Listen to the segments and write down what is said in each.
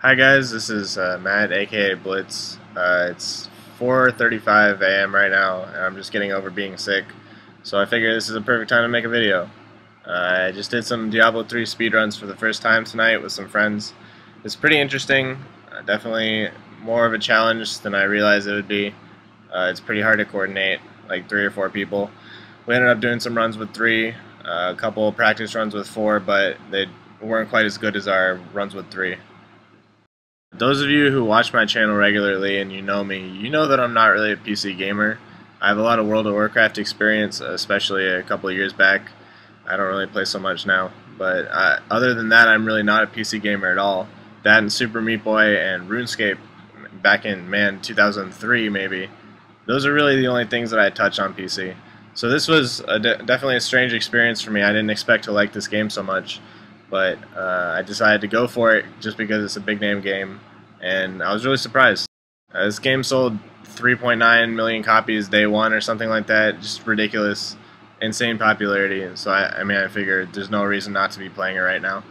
Hi guys, this is Matt, aka Blitz. It's 4:35 a.m. right now, and I'm just getting over being sick. So I figure this is a perfect time to make a video. I just did some Diablo 3 speedruns for the first time tonight with some friends. It's pretty interesting, definitely more of a challenge than I realized it would be. It's pretty hard to coordinate, like 3 or 4 people. We ended up doing some runs with 3, a couple practice runs with 4, but they weren't quite as good as our runs with 3. Those of you who watch my channel regularly and you know me, you know that I'm not really a PC gamer. I have a lot of World of Warcraft experience, especially a couple of years back. I don't really play so much now, but other than that, I'm really not a PC gamer at all. That and Super Meat Boy and RuneScape back in, 2003 maybe. Those are really the only things that I touch on PC. So this was definitely a strange experience for me. I didn't expect to like this game so much. But I decided to go for it just because it's a big name game, and I was really surprised. This game sold 3.9 million copies day one or something like that, just ridiculous, insane popularity. So I figured there's no reason not to be playing it right now.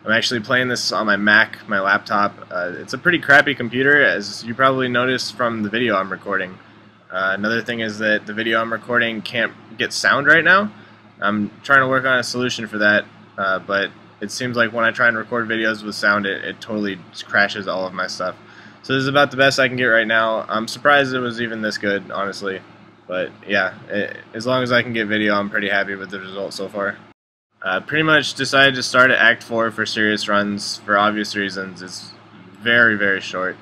I'm actually playing this on my Mac, my laptop. It's a pretty crappy computer, as you probably noticed from the video I'm recording. Another thing is that the video I'm recording can't get sound right now. I'm trying to work on a solution for that, but it seems like when I try and record videos with sound, it totally just crashes all of my stuff. So this is about the best I can get right now. I'm surprised it was even this good, honestly. But yeah, as long as I can get video, I'm pretty happy with the results so far. Pretty much decided to start at Act 4 for serious runs for obvious reasons. It's very, very short.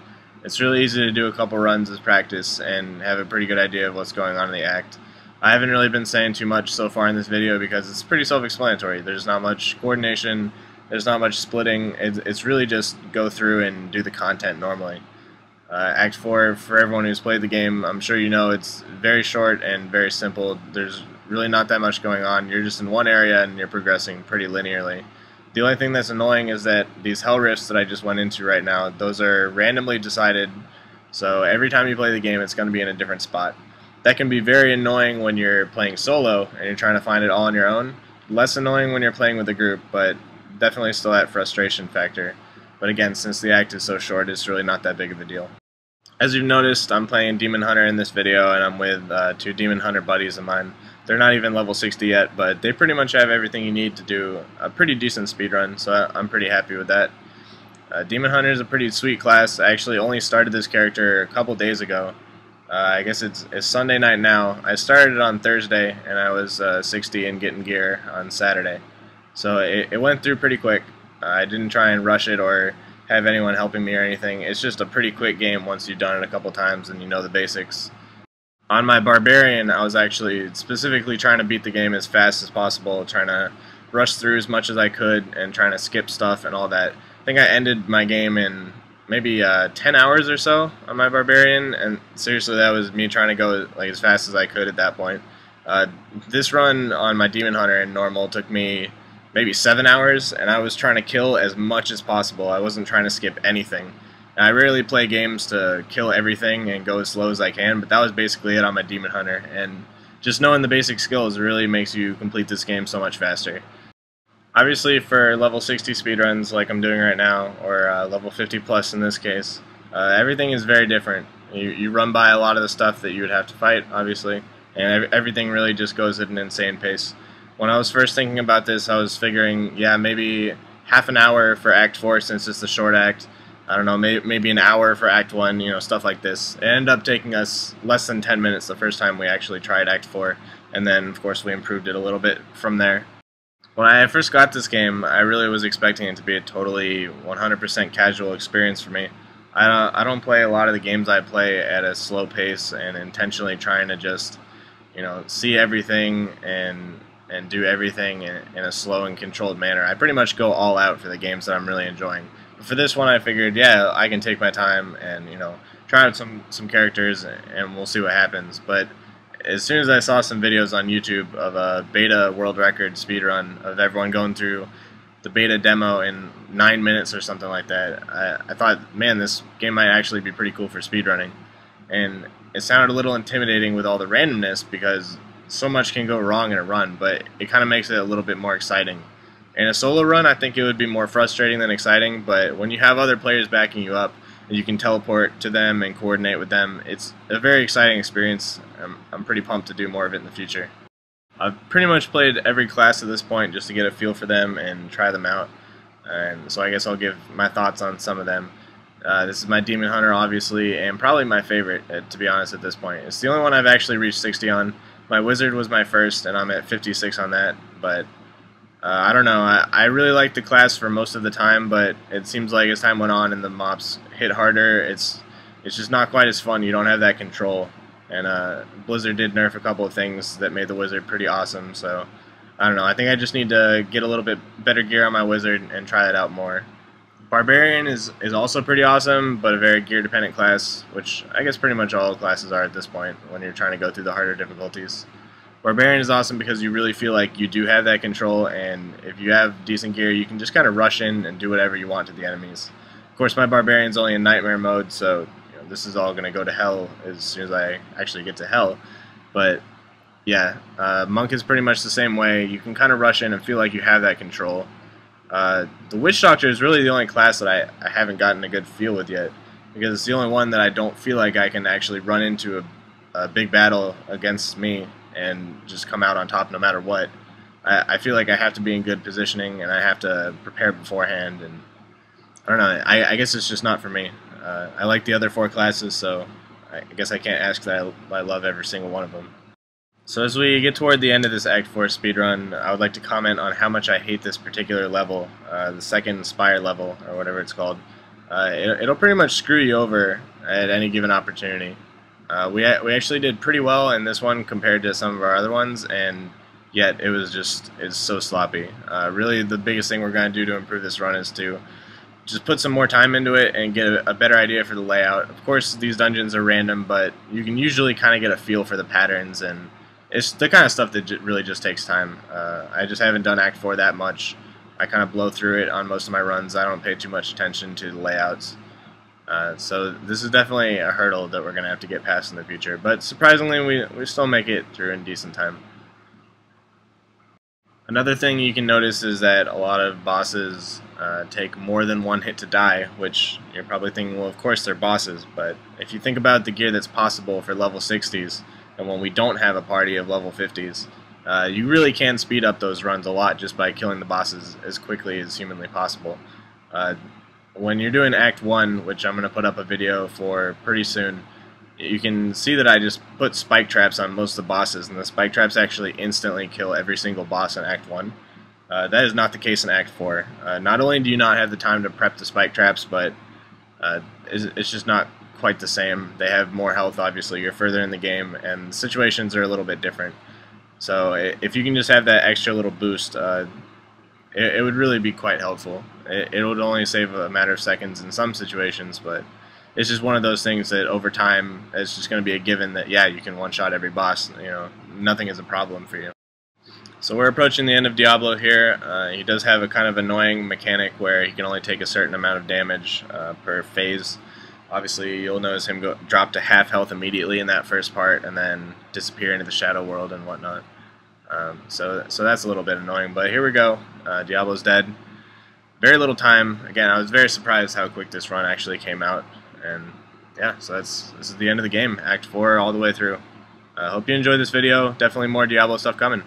It's really easy to do a couple runs as practice and have a pretty good idea of what's going on in the act. I haven't really been saying too much so far in this video because it's pretty self-explanatory. There's not much coordination, there's not much splitting. It's really just go through and do the content normally. Act 4, for everyone who's played the game, I'm sure you know it's very short and very simple. There's really not that much going on. You're just in one area and you're progressing pretty linearly. The only thing that's annoying is that these hell rifts that I just went into right now, those are randomly decided, so every time you play the game it's going to be in a different spot. That can be very annoying when you're playing solo and you're trying to find it all on your own. Less annoying when you're playing with a group, but definitely still that frustration factor. But again, since the act is so short, it's really not that big of a deal. As you've noticed, I'm playing Demon Hunter in this video, and I'm with 2 Demon Hunter buddies of mine. They're not even level 60 yet, but they pretty much have everything you need to do a pretty decent speedrun, so I'm pretty happy with that. Demon Hunter is a pretty sweet class. I actually only started this character a couple days ago. I guess it's Sunday night now. I started it on Thursday, and I was 60 and getting gear on Saturday. So it went through pretty quick. I didn't try and rush it or have anyone helping me or anything. It's just a pretty quick game once you've done it a couple times and you know the basics. On my Barbarian, I was actually specifically trying to beat the game as fast as possible, trying to rush through as much as I could and trying to skip stuff and all that. I think I ended my game in maybe 10 hours or so on my Barbarian, and seriously, that was me trying to go like as fast as I could at that point. This run on my Demon Hunter in normal took me maybe 7 hours, and I was trying to kill as much as possible. I wasn't trying to skip anything. And I rarely play games to kill everything and go as slow as I can, but that was basically it on my Demon Hunter, and just knowing the basic skills really makes you complete this game so much faster. Obviously, for level 60 speedruns like I'm doing right now, or level 50 plus in this case, everything is very different. You run by a lot of the stuff that you would have to fight, obviously, and everything really just goes at an insane pace. When I was first thinking about this, I was figuring, yeah, maybe half an hour for Act 4 since it's the short act. I don't know, maybe an hour for Act 1, you know, stuff like this. It ended up taking us less than 10 minutes the first time we actually tried Act 4, and then, of course, we improved it a little bit from there. When I first got this game, I really was expecting it to be a totally 100% casual experience for me. I don't play a lot of the games I play at a slow pace and intentionally trying to just, you know, see everything and do everything in a slow and controlled manner. I pretty much go all out for the games that I'm really enjoying. But for this one, I figured, yeah, I can take my time and, you know, try out some characters and we'll see what happens. But as soon as I saw some videos on YouTube of a beta world record speedrun of everyone going through the beta demo in 9 minutes or something like that, I thought, man, this game might actually be pretty cool for speedrunning. And it sounded a little intimidating with all the randomness because so much can go wrong in a run, but it kind of makes it a little bit more exciting. In a solo run, I think it would be more frustrating than exciting, but when you have other players backing you up, and you can teleport to them and coordinate with them, it's a very exciting experience. I'm pretty pumped to do more of it in the future. I've pretty much played every class at this point just to get a feel for them and try them out, and so I guess I'll give my thoughts on some of them. This is my Demon Hunter, obviously, and probably my favorite, to be honest, at this point. It's the only one I've actually reached 60 on. My Wizard was my first, and I'm at 56 on that, but I don't know. I really liked the class for most of the time, but it seems like as time went on and the mobs hit harder, it's just not quite as fun. You don't have that control, and Blizzard did nerf a couple of things that made the Wizard pretty awesome, so I don't know. I think I just need to get a little bit better gear on my Wizard and try it out more. Barbarian is also pretty awesome, but a very gear-dependent class, which I guess pretty much all classes are at this point when you're trying to go through the harder difficulties. Barbarian is awesome because you really feel like you do have that control, and if you have decent gear, you can just kind of rush in and do whatever you want to the enemies. Of course, my Barbarian's only in Nightmare mode, so this is all going to go to hell as soon as I actually get to hell. But yeah, Monk is pretty much the same way. You can kind of rush in and feel like you have that control. The Witch Doctor is really the only class that I haven't gotten a good feel with yet, because it's the only one that I don't feel like I can actually run into a big battle against me and just come out on top no matter what. I feel like I have to be in good positioning and I have to prepare beforehand, and I don't know, I guess it's just not for me. I like the other 4 classes, so I guess I can't ask that I love every single one of them. So as we get toward the end of this Act 4 speedrun, I would like to comment on how much I hate this particular level, the second Spire level, or whatever it's called. It'll pretty much screw you over at any given opportunity. We actually did pretty well in this one compared to some of our other ones, and yet it's so sloppy. Really, the biggest thing we're going to do to improve this run is to just put some more time into it and get a better idea for the layout. Of course, these dungeons are random, but you can usually kind of get a feel for the patterns, and it's the kind of stuff that really just takes time. I just haven't done Act 4 that much. I kind of blow through it on most of my runs. I don't pay too much attention to the layouts. So this is definitely a hurdle that we're going to have to get past in the future, but surprisingly we still make it through in decent time. Another thing you can notice is that a lot of bosses take more than one hit to die, which you're probably thinking, well, of course they're bosses, but if you think about the gear that's possible for level 60s, and when we don't have a party of level 50s, you really can speed up those runs a lot just by killing the bosses as quickly as humanly possible. When you're doing Act 1, which I'm going to put up a video for pretty soon, you can see that I just put spike traps on most of the bosses, and the spike traps actually instantly kill every single boss in Act 1. That is not the case in Act 4. Not only do you not have the time to prep the spike traps, but it's just not quite the same. They have more health, obviously. You're further in the game, and the situations are a little bit different. So if you can just have that extra little boost, it would really be quite helpful. It would only save a matter of seconds in some situations, but it's just one of those things that over time it's just going to be a given that, yeah, you can one-shot every boss. Nothing is a problem for you. So we're approaching the end of Diablo here. He does have a kind of annoying mechanic where he can only take a certain amount of damage per phase. Obviously, you'll notice him drop to half health immediately in that first part and then disappear into the shadow world and whatnot. So that's a little bit annoying, but here we go. Diablo's dead. Very little time. Again, I was very surprised how quick this run actually came out, and yeah, so this is the end of the game. Act 4 all the way through. I hope you enjoyed this video. Definitely more Diablo stuff coming.